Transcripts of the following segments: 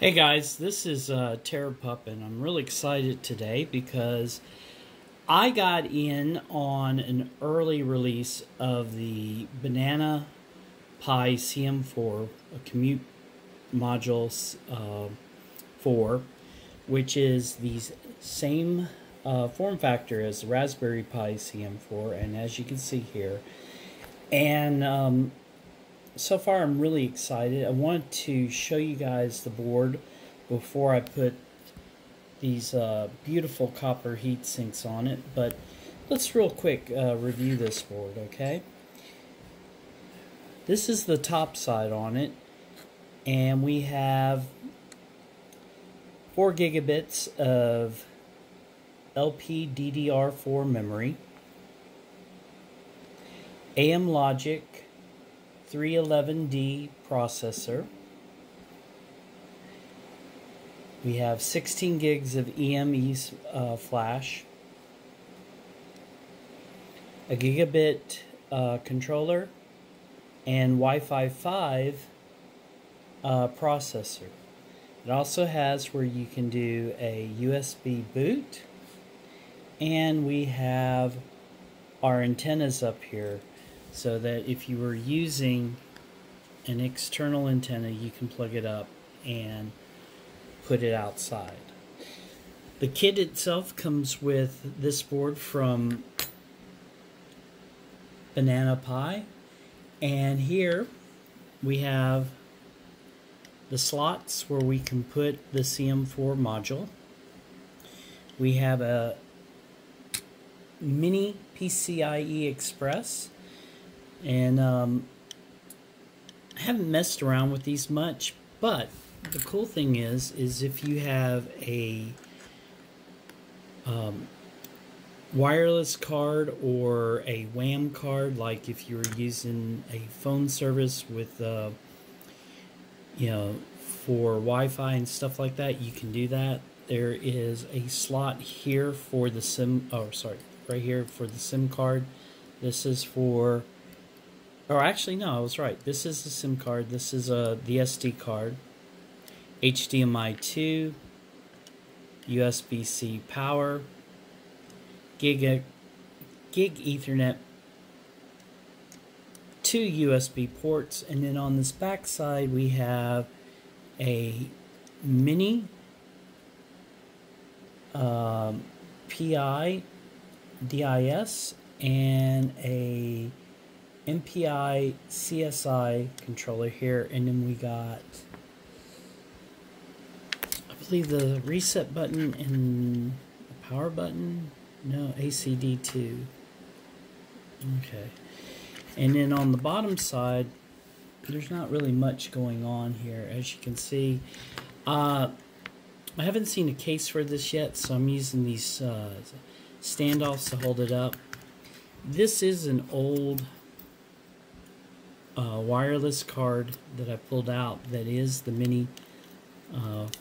Hey guys, this is Terrapup, and I'm really excited today because I got in on an early release of the Banana Pi CM4, a Commute Module 4, which is the same form factor as the Raspberry Pi CM4, and as you can see here. And so far I'm really excited. I wanted to show you guys the board before I put these beautiful copper heat sinks on it, but let's real quick review this board, okay? This is the top side on it, and we have 4 gigabits of LPDDR4 memory, AM Logic 311D processor. We have 16 gigs of EME flash, a gigabit controller, and Wi-Fi 5 processor. It also has where you can do a USB boot, and we have our antennas up here, so that if you were using an external antenna, you can plug it up and put it outside. The kit itself comes with this board from Banana Pi, and here we have the slots where we can put the CM4 module. We have a mini PCIe Express. And I haven't messed around with these much, but the cool thing is if you have a wireless card or a WAM card, like if you were using a phone service with, for Wi-Fi and stuff like that, you can do that. There is a slot here for the SIM, right here for the SIM card. This is for, or actually, no, I was right. This is the SIM card. This is the SD card. HDMI 2, USB-C power, Gig Ethernet, 2 USB ports, and then on this back side we have a mini PI DIS and a MPI CSI controller here, and then we got, I believe, the reset button and the power button. No, ACD2. Okay. And then on the bottom side, there's not really much going on here, as you can see. I haven't seen a case for this yet, so I'm using these standoffs to hold it up. This is an old wireless card that I pulled out that is the mini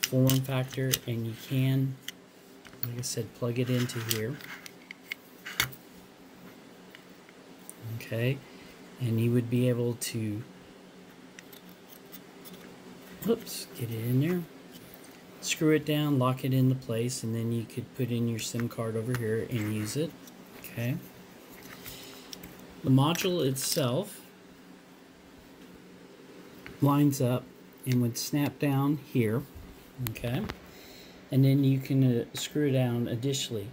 form factor, and you can, like I said, plug it into here. Okay, and you would be able to, oops, get it in there, screw it down, lock it into place, and then you could put in your SIM card over here and use it. Okay, the module itself lines up and would snap down here, okay, and then you can screw down additionally.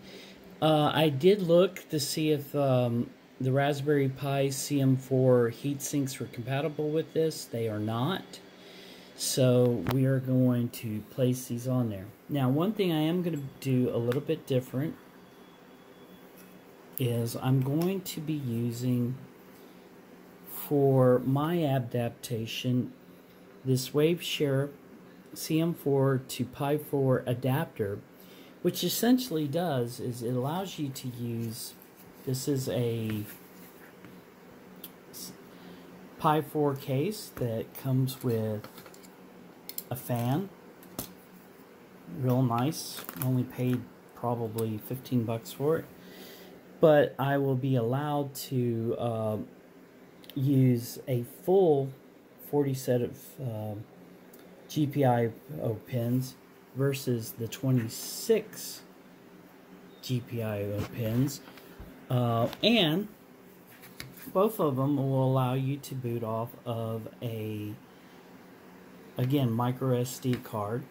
I did look to see if the Raspberry Pi CM4 heat sinks were compatible with this. They are not, so we are going to place these on there. Now, one thing I am going to do a little bit different is I'm going to be using, for my adaptation, this Waveshare CM4 to Pi 4 adapter, which essentially does is it allows you to use, this is a Pi 4 case that comes with a fan, real nice. Only paid probably 15 bucks for it, but I will be allowed to use a full 40 set of GPIO pins versus the 26 GPIO pins, and both of them will allow you to boot off of a, again, micro SD card.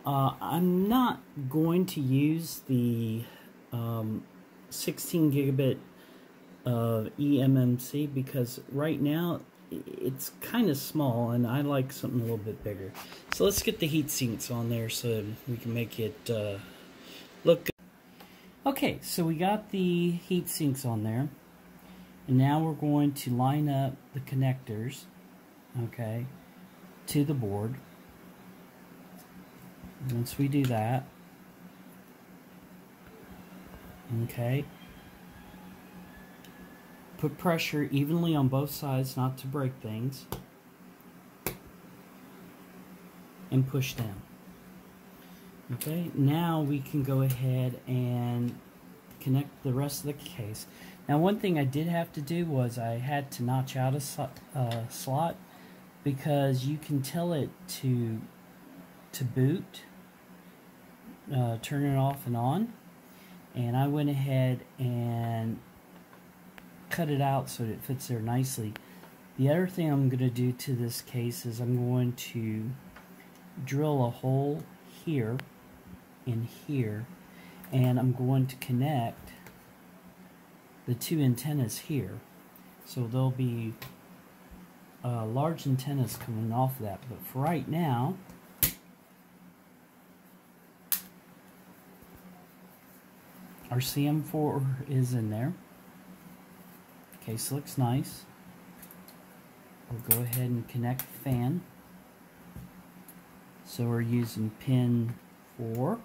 I'm not going to use the 16 gigabit of eMMC because right now it's kind of small and I like something a little bit bigger. So let's get the heat sinks on there so we can make it look good. Okay, so we got the heat sinks on there, and now we're going to line up the connectors, okay, to the board. Once we do that, okay, put pressure evenly on both sides not to break things, and push down. Okay, now we can go ahead and connect the rest of the case. Now, one thing I did have to do was I had to notch out a slot because you can tell it to boot, turn it off and on, and I went ahead and cut it out so that it fits there nicely. The other thing I'm going to do to this case is I'm going to drill a hole here and here, and I'm going to connect the two antennas here. So there'll be large antennas coming off of that, but for right now, our CM4 is in there. Case looks nice. We'll go ahead and connect the fan. So we're using pin 4.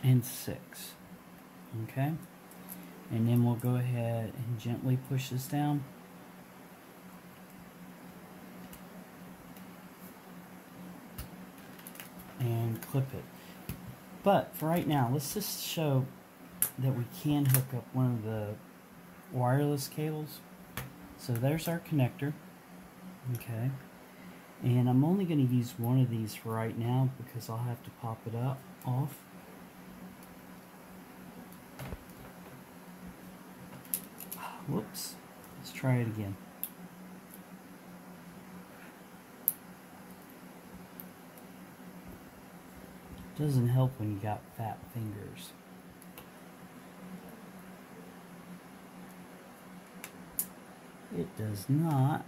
And 6. Okay? And then we'll go ahead and gently push this down. And clip it. But for right now, let's just show that we can hook up one of the wireless cables. So there's our connector. Okay. And I'm only going to use one of these for right now because I'll have to pop it off. Whoops. Let's try it again. Doesn't help when you got fat fingers. It does not.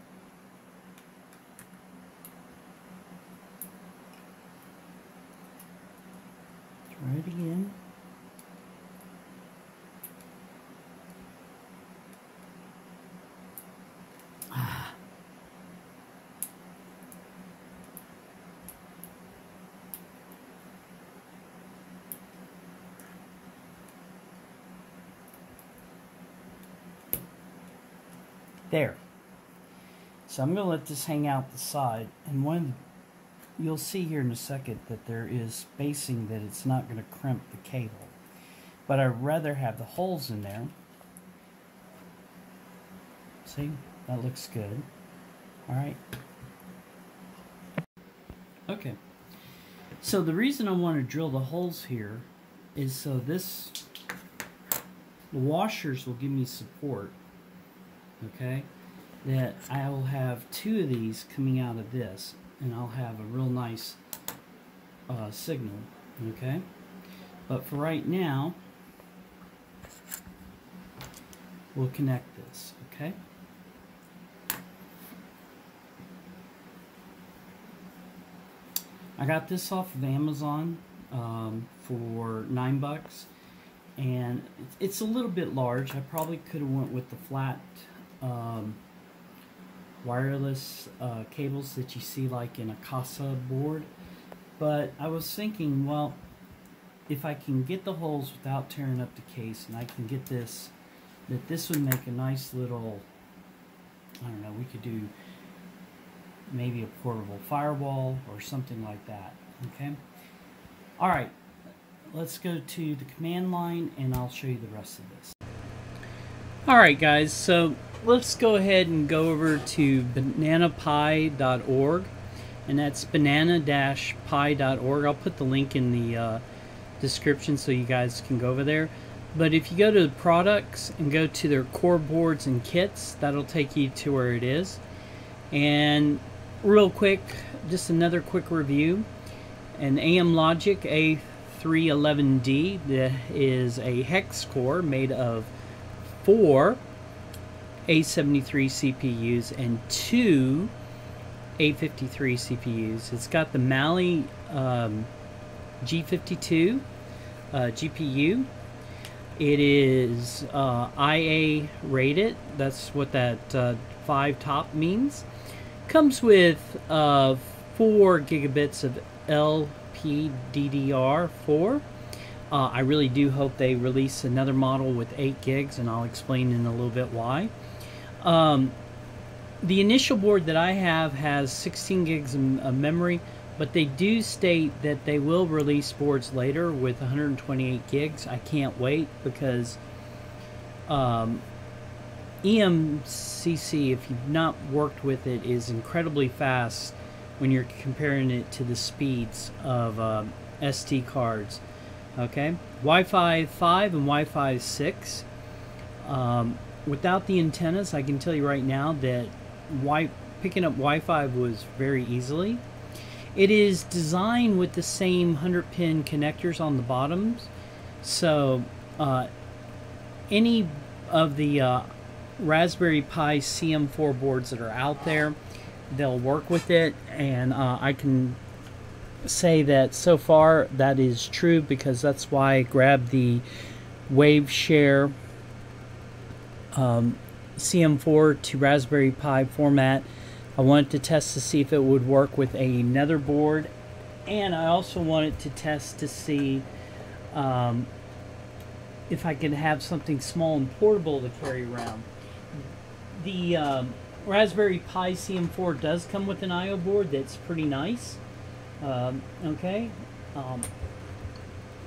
Try it again. There. So I'm going to let this hang out the side, and you'll see here in a second that there is spacing that it's not going to crimp the cable. But I'd rather have the holes in there. See? That looks good. Alright. Okay. So the reason I want to drill the holes here is so the washers will give me support. Okay, that I will have 2 of these coming out of this, and I'll have a real nice signal. Okay, but for right now, we'll connect this. Okay. I got this off of Amazon for $9, and it's a little bit large. I probably could have went with the flat wireless cables that you see like in a Casa board, but I was thinking, well, if I can get the holes without tearing up the case, and I can get this, that this would make a nice little, I don't know, we could do maybe a portable firewall or something like that. Okay, alright, let's go to the command line and I'll show you the rest of this. Alright guys, so let's go ahead and go over to bananapi.org, and that's banana-pi.org. I'll put the link in the description so you guys can go over there. But if you go to the products and go to their core boards and kits, that'll take you to where it is. And real quick, just another quick review. An AM-Logic A311D that is a hex core made of 4 A73 CPUs and 2 A53 CPUs. It's got the Mali G52 GPU. It is IA rated. That's what that 5 top means. Comes with 4 gigabits of LPDDR4. I really do hope they release another model with 8 gigs, and I'll explain in a little bit why. The initial board that I have has 16 gigs of memory, but they do state that they will release boards later with 128 gigs. I can't wait because eMMC, if you've not worked with it, is incredibly fast when you're comparing it to the speeds of SD cards. Okay, Wi-Fi 5 and Wi-Fi 6. Without the antennas, I can tell you right now that picking up Wi-Fi was very easily. It is designed with the same 100-pin connectors on the bottoms, so any of the Raspberry Pi CM4 boards that are out there, they'll work with it, and I can say that so far that is true, because that's why I grabbed the Waveshare CM4 to Raspberry Pi format. I wanted to test to see if it would work with another board, and I also wanted to test to see if I could have something small and portable to carry around. The Raspberry Pi CM4 does come with an I/O board that's pretty nice. Okay,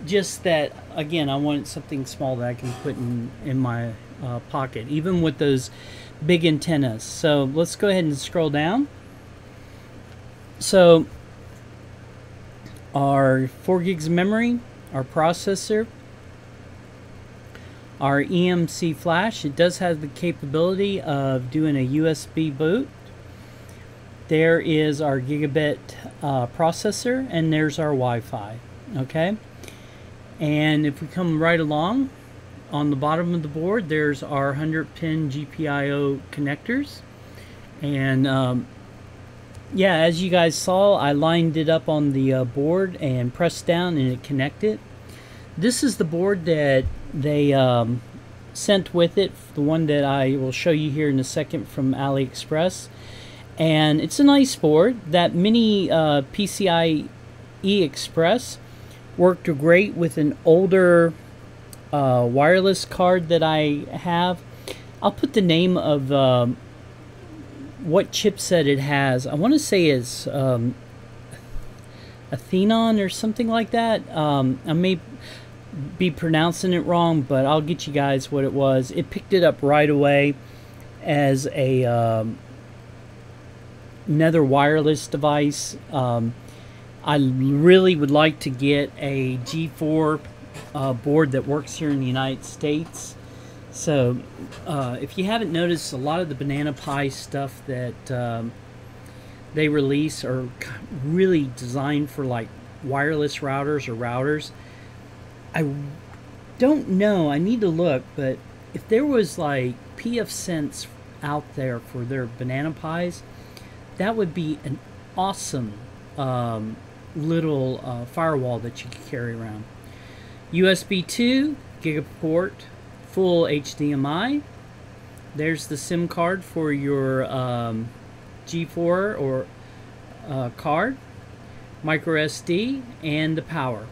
just that, again, I wanted something small that I can put in my pocket, even with those big antennas. So let's go ahead and scroll down. So our 4 gigs of memory, our processor, our eMMC flash. It does have the capability of doing a USB boot. There is our gigabit processor, and there's our Wi-Fi. Okay, and if we come right along, on the bottom of the board, there's our 100-pin GPIO connectors. And yeah, as you guys saw, I lined it up on the board and pressed down, and it connected. This is the board that they sent with it, the one that I will show you here in a second from AliExpress. And it's a nice board. That mini PCIe Express worked great with an older wireless card that I have. I'll put the name of what chipset it has. I want to say it's Athenon or something like that. I may be pronouncing it wrong, but I'll get you guys what it was. It picked it up right away as a another wireless device. I really would like to get a G4 board that works here in the United States. So if you haven't noticed, a lot of the Banana Pi stuff that they release are really designed for like wireless routers or routers. I don't know, I need to look, but if there was like pfSense out there for their Banana Pis, that would be an awesome little firewall that you could carry around. USB 2, gigaport, full HDMI. There's the SIM card for your G4 or card, micro SD, and the power.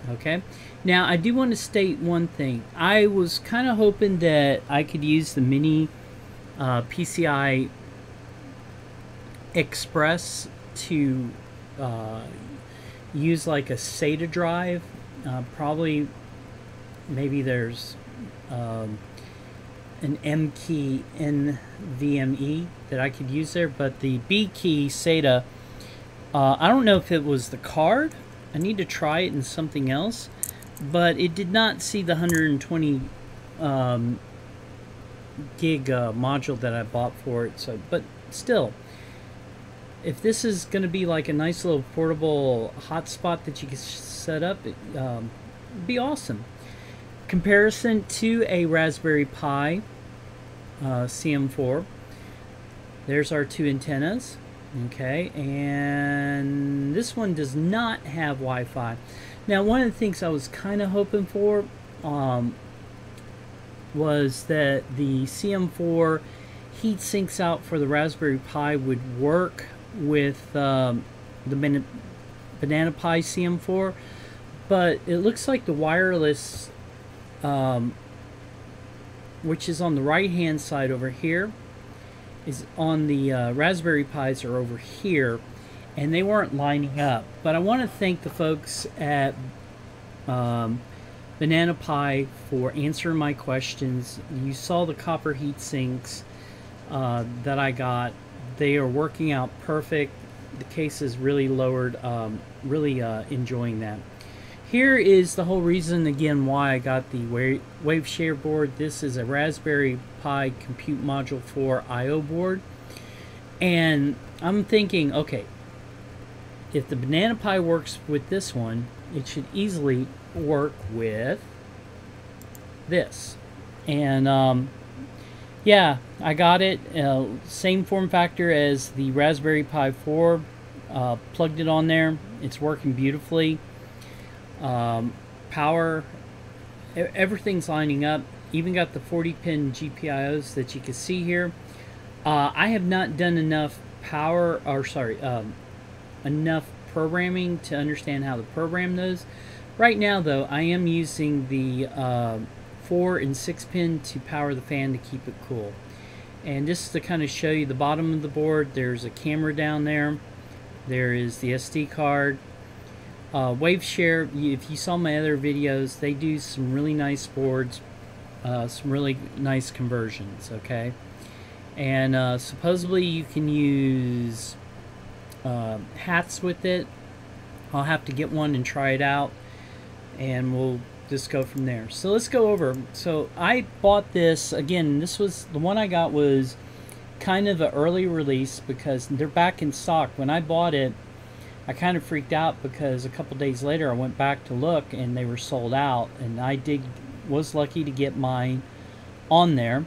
Okay, now I do want to state one thing. I was kind of hoping that I could use the mini PCI Express to use like a SATA drive Probably, maybe there's an M key NVMe that I could use there, but the B key SATA, I don't know if it was the card. I need to try it in something else, but it did not see the 120 gig module that I bought for it. So, but still, if this is going to be like a nice little portable hotspot that you can set up, it'd be awesome. Comparison to a Raspberry Pi CM4. There's our two antennas. Okay, and this one does not have Wi-Fi. Now, one of the things I was kind of hoping for was that the CM4 heat sinks out for the Raspberry Pi would work with the Banana Pi CM4, but it looks like the wireless, which is on the right hand side over here, is on the Raspberry Pis are over here, and they weren't lining up. But I want to thank the folks at Banana Pi for answering my questions. You saw the copper heat sinks that I got. They are working out perfect. The case is really lowered. Really enjoying that. Here is the whole reason again why I got the Waveshare board. This is a Raspberry Pi Compute Module 4 I/O board, and I'm thinking, okay, if the Banana Pi works with this one, it should easily work with this. And yeah, I got it. Same form factor as the Raspberry Pi 4. Plugged it on there. It's working beautifully. Power, everything's lining up. Even got the 40-pin GPIOs that you can see here. I have not done enough enough programming to understand how to program those. Right now, though, I am using the 4 and 6-pin to power the fan to keep it cool. And just to kind of show you the bottom of the board, there's a camera down there. There is the SD card. Waveshare, if you saw my other videos, they do some really nice boards, some really nice conversions, okay? And supposedly you can use hats with it. I'll have to get one and try it out, and we'll just go from there. So let's go over. So I bought this, again, this was, the one I got was kind of an early release because they're back in stock. When I bought it, I kind of freaked out because a couple days later I went back to look and they were sold out, and I was lucky to get mine on there.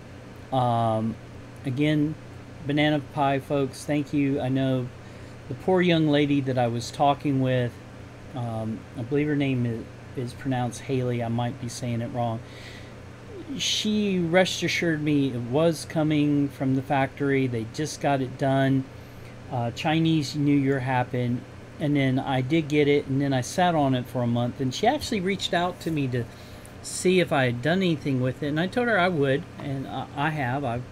Again, Banana Pi folks, thank you. I know the poor young lady that I was talking with, I believe her name is pronounced Haley. I might be saying it wrong. She rest assured me it was coming from the factory. They just got it done. Chinese New Year happened. And then I did get it, and then I sat on it for a month, and she actually reached out to me to see if I had done anything with it, and I told her I would, and I have. I've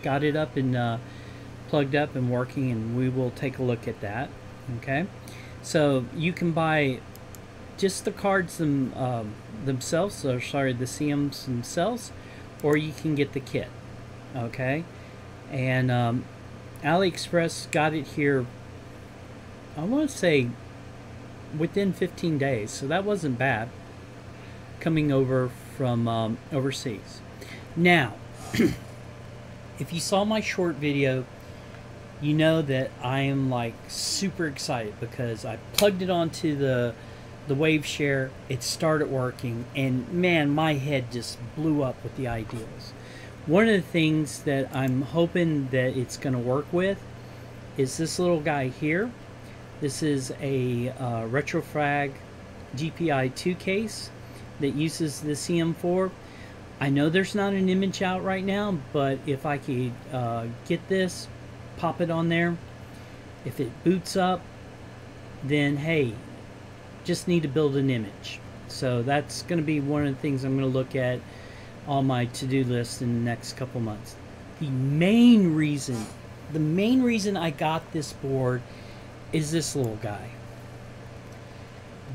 got it up and plugged up and working, and we will take a look at that. Okay, so you can buy just the cards themselves, or sorry, the CMs themselves, or you can get the kit. Okay, and AliExpress got it here, I want to say within 15 days, so that wasn't bad coming over from overseas. Now, if you saw my short video, you know that I am like super excited because I plugged it onto the Waveshare, it started working, and man, my head just blew up with the ideas. One of the things that I'm hoping that it's going to work with is this little guy here. This is a Retrofrag GPI 2 case that uses the CM4. I know there's not an image out right now, but if I could get this, pop it on there, if it boots up, then hey, just need to build an image. So that's going to be one of the things I'm going to look at on my to-do list in the next couple months. The main reason I got this board is this little guy.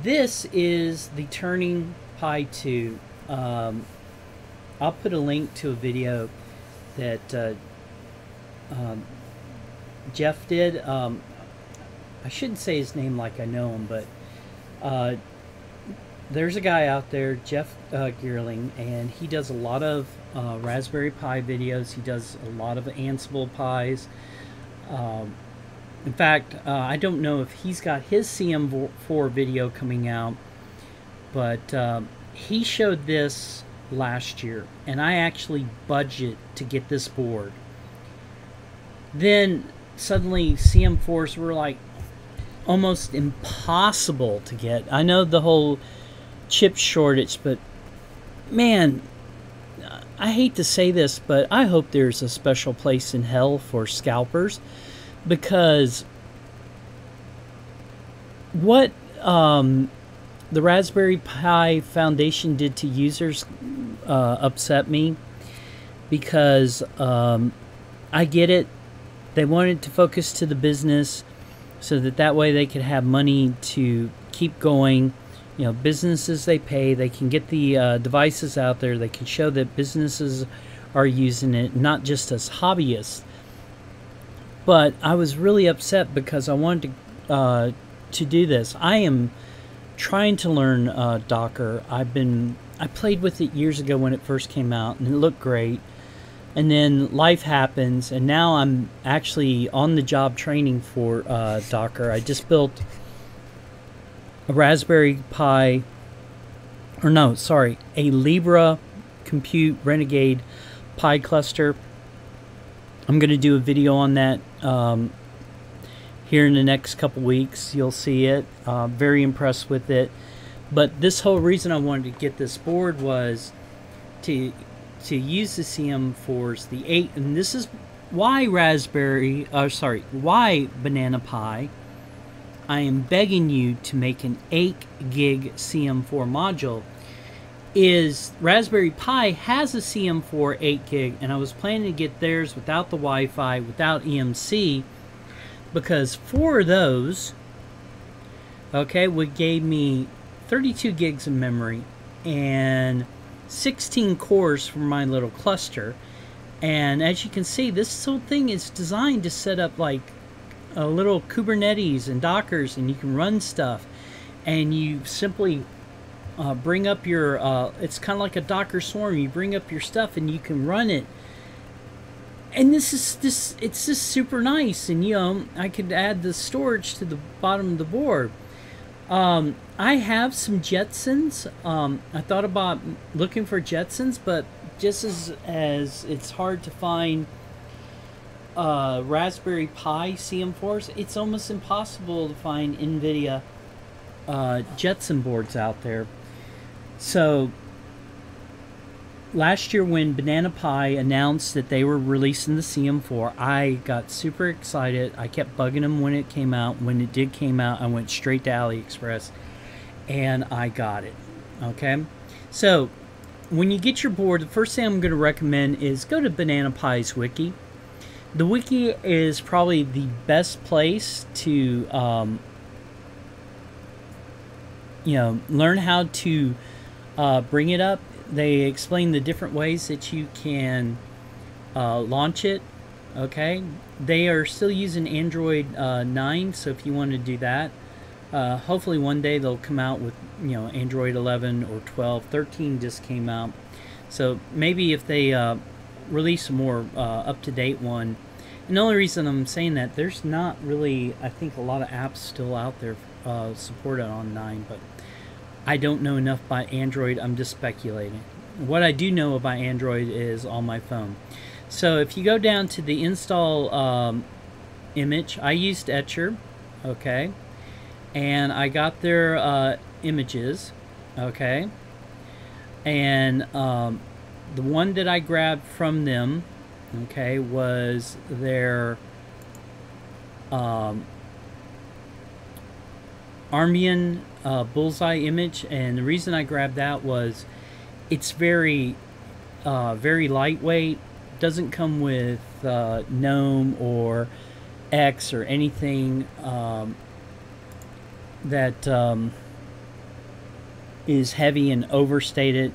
This is the Turning Pi 2. I'll put a link to a video that Jeff did. I shouldn't say his name like I know him, but there's a guy out there, Jeff Geerling, and he does a lot of Raspberry Pi videos. He does a lot of Ansible Pis. In fact, I don't know if he's got his CM4 video coming out, but he showed this last year, and I actually budget to get this board. Then suddenly CM4s were like almost impossible to get. I know the whole chip shortage, but man, I hate to say this, but I hope there's a special place in hell for scalpers, because what the Raspberry Pi Foundation did to users upset me, because I get it. They wanted to focus to the business so that way they could have money to keep going. You know, businesses they pay, they can get the devices out there, they can show that businesses are using it, not just as hobbyists. But I was really upset because I wanted to do this. I am trying to learn Docker. I played with it years ago when it first came out, and it looked great. And then life happens, and now I'm actually on the job training for Docker. I just built a Raspberry Pi, or no, sorry, a Libra Compute Renegade Pi cluster. I'm going to do a video on that here in the next couple weeks. You'll see it. Very impressed with it. But this whole reason I wanted to get this board was to use the CM4s, the 8, and this is why why Banana Pi. I am begging you to make an 8 gig CM4 module. Is Raspberry Pi has a CM4 8 gig, and I was planning to get theirs without the Wi-Fi, without EMC, because 4 of those, okay, gave me 32 gigs of memory and 16 cores for my little cluster. And as you can see, this whole thing is designed to set up like a little Kubernetes and Dockers, and you can run stuff, and you simply bring up your it's kind of like a Docker Swarm. You bring up your stuff and you can run it, and it's just super nice. And you know, I could add the storage to the bottom of the board. I have some Jetsons. I thought about looking for Jetsons, but just as it's hard to find Raspberry Pi CM4s, it's almost impossible to find NVIDIA Jetson boards out there. So last year when Banana Pi announced that they were releasing the CM4, I got super excited. I kept bugging them when it came out. When it did come out, I went straight to AliExpress and I got it. Okay, so when you get your board, the first thing I'm going to recommend is go to Banana Pi's wiki. The wiki is probably the best place to you know, learn how to bring it up. They explain the different ways that you can launch it. Okay, they are still using Android 9, so if you want to do that, hopefully one day they'll come out with, you know, Android 11 or 12. 13 just came out, so maybe if they release a more up-to-date one. And the only reason I'm saying that, there's not really, I think, a lot of apps still out there supported on 9, but I don't know enough about Android. I'm just speculating. What I do know about Android is on my phone. So if you go down to the install image, I used Etcher, okay, and I got their images, okay, and the one that I grabbed from them, okay, was their Armbian bullseye image, and the reason I grabbed that was it's very lightweight. Doesn't come with GNOME or X or anything that is heavy and overstated.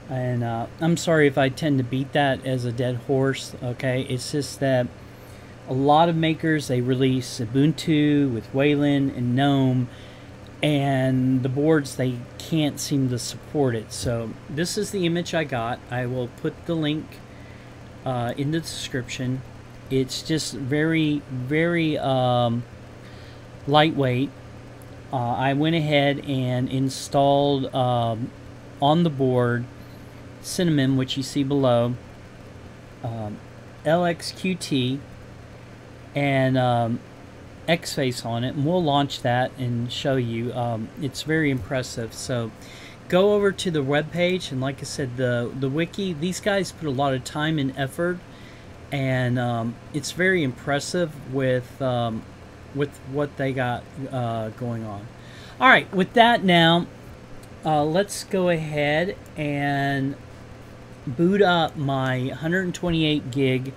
And I'm sorry if I tend to beat that as a dead horse, okay? It's just that a lot of makers, they release Ubuntu with Wayland and GNOME, and the boards, they can't seem to support it. So this is the image I got. I will put the link in the description. It's just very, very lightweight. I went ahead and installed on the board Cinnamon, which you see below, LXQT, and X-Face on it, and we'll launch that and show you. It's very impressive. So go over to the web page, and like I said, the wiki, these guys put a lot of time and effort, and it's very impressive with what they got going on. All right, with that now, let's go ahead and boot up my 128 gig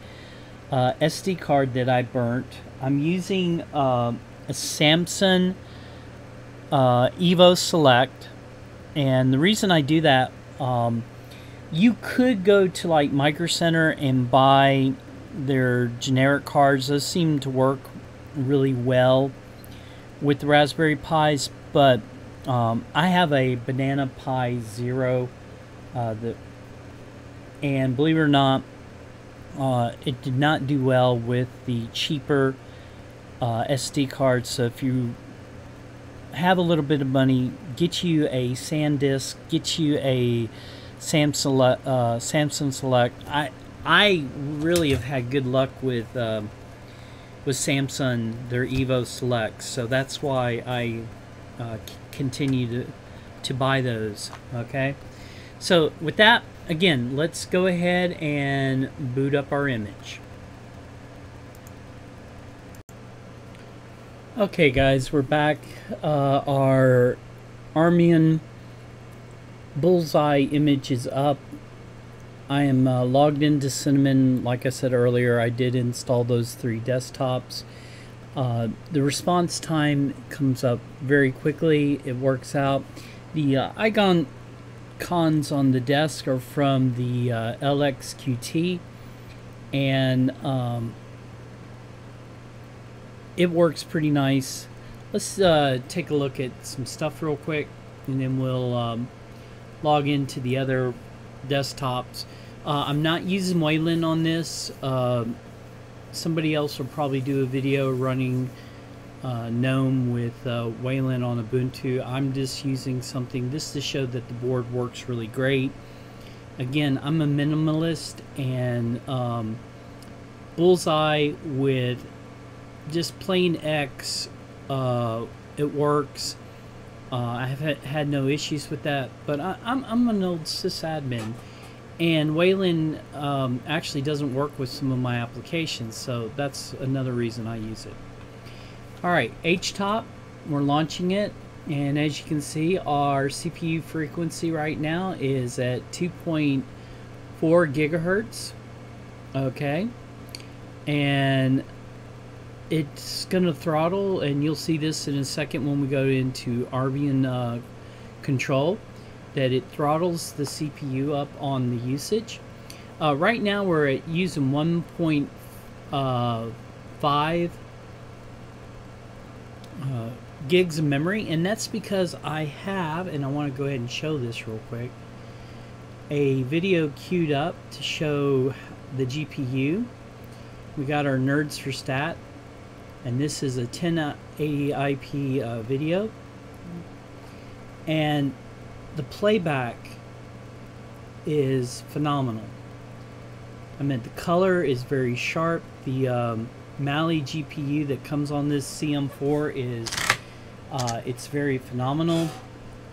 SD card that I burnt. I'm using a Samsung Evo Select, and the reason I do that, you could go to like Micro Center and buy their generic cards. Those seem to work really well with the Raspberry Pis, but I have a Banana Pi Zero, and believe it or not, it did not do well with the cheaper SD cards. So if you have a little bit of money, get you a SanDisk, get you a Samsung Select. I really have had good luck with Samsung, their Evo Selects, so that's why I continue to buy those. Okay, so with that, again, let's go ahead and boot up our image. Okay guys, we're back. Our Armenian Bullseye image is up. I am logged into Cinnamon. Like I said earlier, I did install those 3 desktops. The response time comes up very quickly. It works out. The icons on the desk are from the LXQT, and it works pretty nice. Let's take a look at some stuff real quick, and then we'll log into the other desktops. I'm not using Wayland on this. Somebody else will probably do a video running GNOME with Wayland on Ubuntu. I'm just using something this to show that the board works really great. Again, I'm a minimalist, and Bullseye with just plain X, it works. I have had no issues with that, but I'm an old sysadmin, and Wayland actually doesn't work with some of my applications, so that's another reason I use it. Alright, HTOP, we're launching it, and as you can see, our CPU frequency right now is at 2.4 gigahertz. Okay, and it's gonna throttle, and you'll see this in a second when we go into Armbian control, that it throttles the CPU up on the usage. Right now we're at using 1.5 gigs of memory, and that's because I have, and I want to go ahead and show this real quick, a video queued up to show the GPU. We got our Nerds for Stat, and this is a 1080p video, and the playback is phenomenal. I mean, the color is very sharp. The Mali GPU that comes on this CM4 is it's very phenomenal.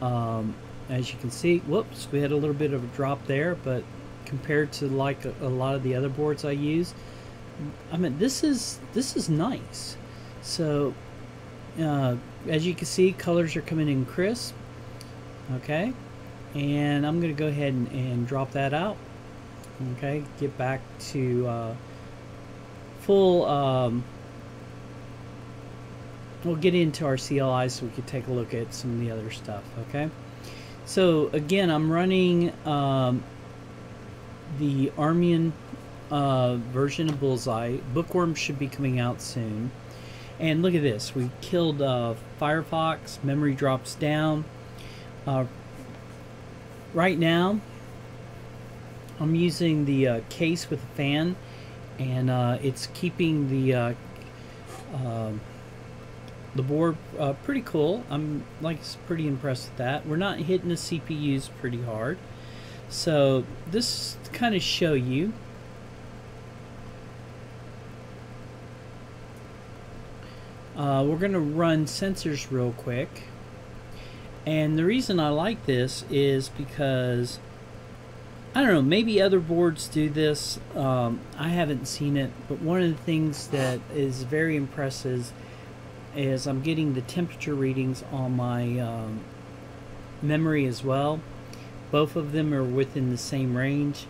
As you can see, whoops, we had a little bit of a drop there, but compared to like a lot of the other boards I use, I mean, this is nice. So as you can see, colors are coming in crisp. Okay, and I'm gonna go ahead and drop that out. Okay, get back to full. We'll get into our CLI so we can take a look at some of the other stuff. Okay, So again, I'm running the Armian version of Bullseye. Bookworm should be coming out soon. And look at this. We killed Firefox. Memory drops down. Right now, I'm using the case with a fan, and it's keeping the board pretty cool. I'm pretty impressed with that. We're not hitting the CPUs pretty hard. So this to kind of show you. We're going to run sensors real quick. And the reason I like this is because, I don't know, maybe other boards do this. I haven't seen it, but one of the things that is very impressive is I'm getting the temperature readings on my memory as well. Both of them are within the same range.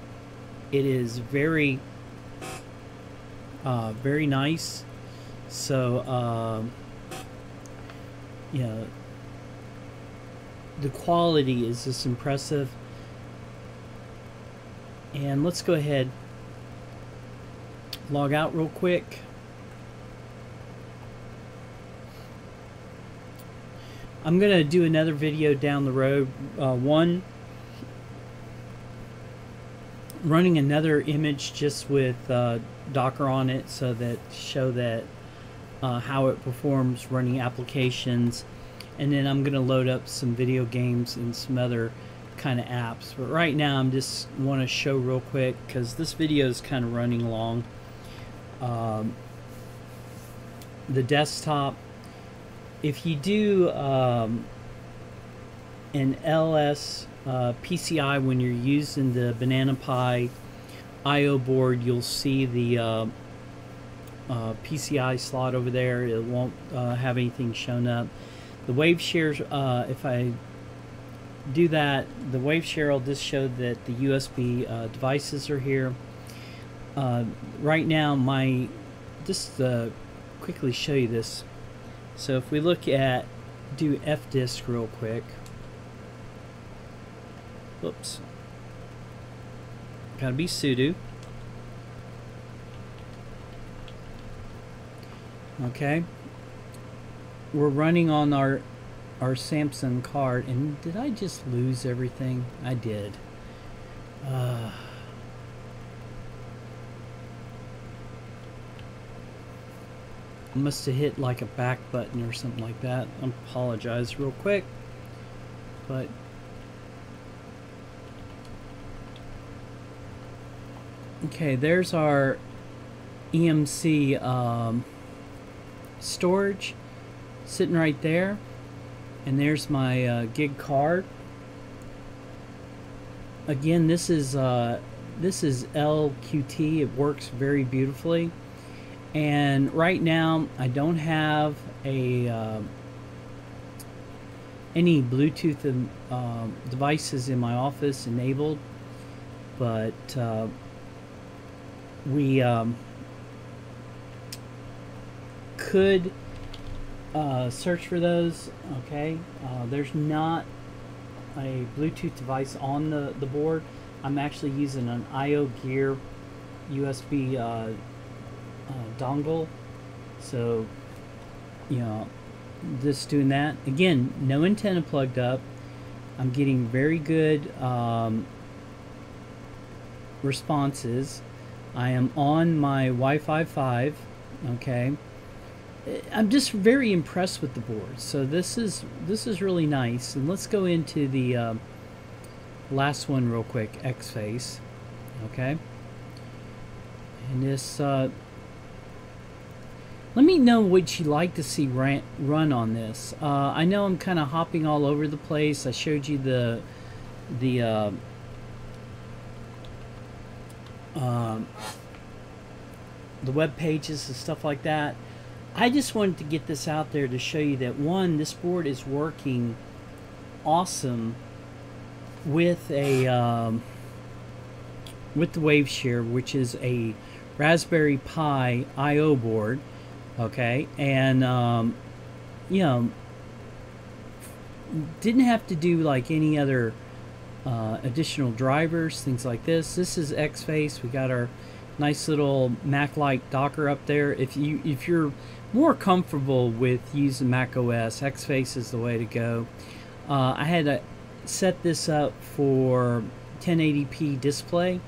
It is very, very nice. So, you know, the quality is just impressive. And let's go ahead, log out real quick. I'm going to do another video down the road. One, running another image just with Docker on it, so that show that how it performs running applications. And then I'm going to load up some video games and some other kind of apps. But right now I'm just want to show real quick, because this video is kind of running long. The desktop, if you do an LS PCI when you're using the Banana Pi IO board, you'll see the PCI slot over there. It won't have anything shown up. The wave shares, if I do that, the wave share will just show that the USB devices are here. Right now, just quickly show you this. So if we look at, do fdisk real quick. Oops. Gotta be sudo. Okay. We're running on our Samsung card, and did I just lose everything? I did. I must have hit like a back button or something like that. I apologize real quick, but okay, there's our EMC storage sitting right there, and there's my gig card. Again, this is LQT. It works very beautifully. And right now I don't have a any Bluetooth devices in my office enabled, but we could search for those. Okay, there's not a Bluetooth device on the board. I'm actually using an IO Gear USB dongle, so you know, just doing that. Again, no antenna plugged up. I'm getting very good responses. I am on my Wi-Fi 5. Okay, I'm just very impressed with the board. So this is really nice. And let's go into the last one real quick, X-Face. Okay, and this let me know what you'd like to see run on this. I know I'm kind of hopping all over the place. I showed you the web pages and stuff like that. I just wanted to get this out there to show you that, one, this board is working awesome with a with the Waveshare, which is a Raspberry Pi IO board. Okay, and you know, didn't have to do like any other additional drivers, things like this. This is X-Face. We got our nice little Mac-like Docker up there. If you're more comfortable with using Mac OS, X-Face is the way to go. I had to set this up for 1080p display,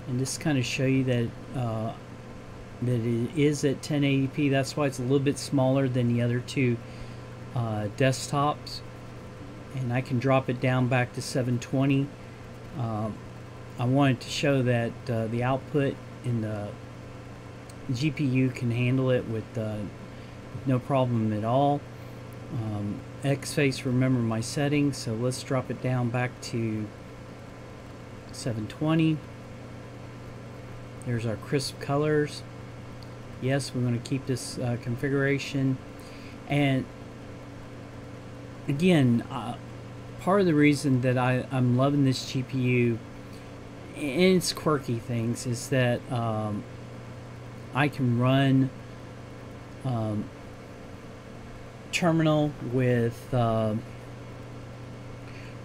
and just kind of show you that that it is at 1080p. That's why it's a little bit smaller than the other two desktops, and I can drop it down back to 720. I wanted to show that the output in the GPU can handle it with no problem at all. X-Face remember my settings, so let's drop it down back to 720. There's our crisp colors. Yes, we're going to keep this configuration. And again, part of the reason that I'm loving this GPU and its quirky things is that I can run terminal with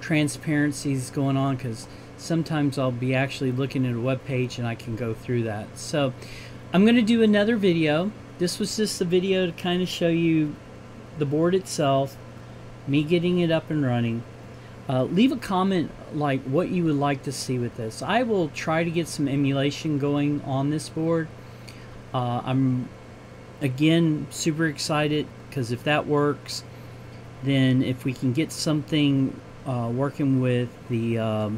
transparencies going on, because sometimes I'll be actually looking at a web page and I can go through that. So I'm going to do another video. This was just a video to kind of show you the board itself, me getting it up and running. Leave a comment like what you would like to see with this. I will try to get some emulation going on this board. I'm again super excited, because if that works, then if we can get something working with the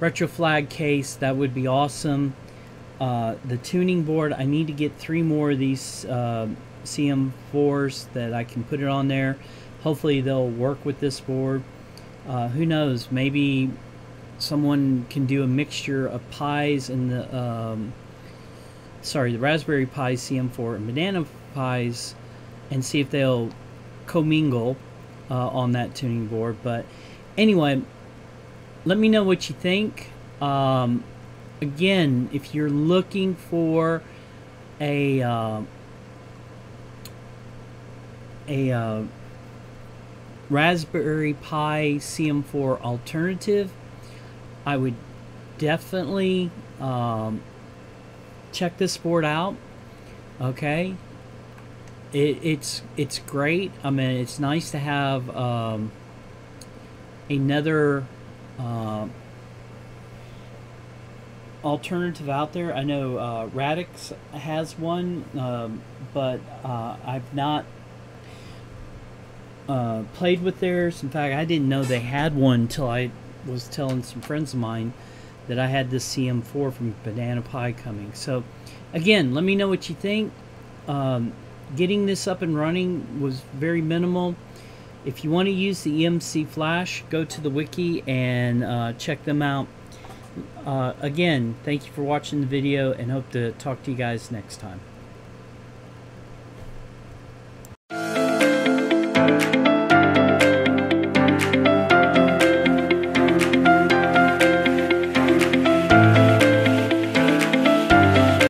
RetroFlag case, that would be awesome. The tuning board, I need to get 3 more of these CM4s that I can put it on there. Hopefully they'll work with this board. Who knows, maybe someone can do a mixture of Pis and the Raspberry Pi CM4 and Banana Pis, and see if they'll commingle on that tuning board. But anyway, let me know what you think. Again, if you're looking for a Raspberry Pi CM4 alternative, I would definitely check this board out. Okay, it's great. I mean, it's nice to have another alternative out there. I know Radix has one, but I've not played with theirs. In fact, I didn't know they had one until I was telling some friends of mine that I had this CM4 from Banana Pi coming. So again, let me know what you think. Getting this up and running was very minimal. If you want to use the EMC Flash, go to the wiki and check them out. Again, thank you for watching the video, and hope to talk to you guys next time.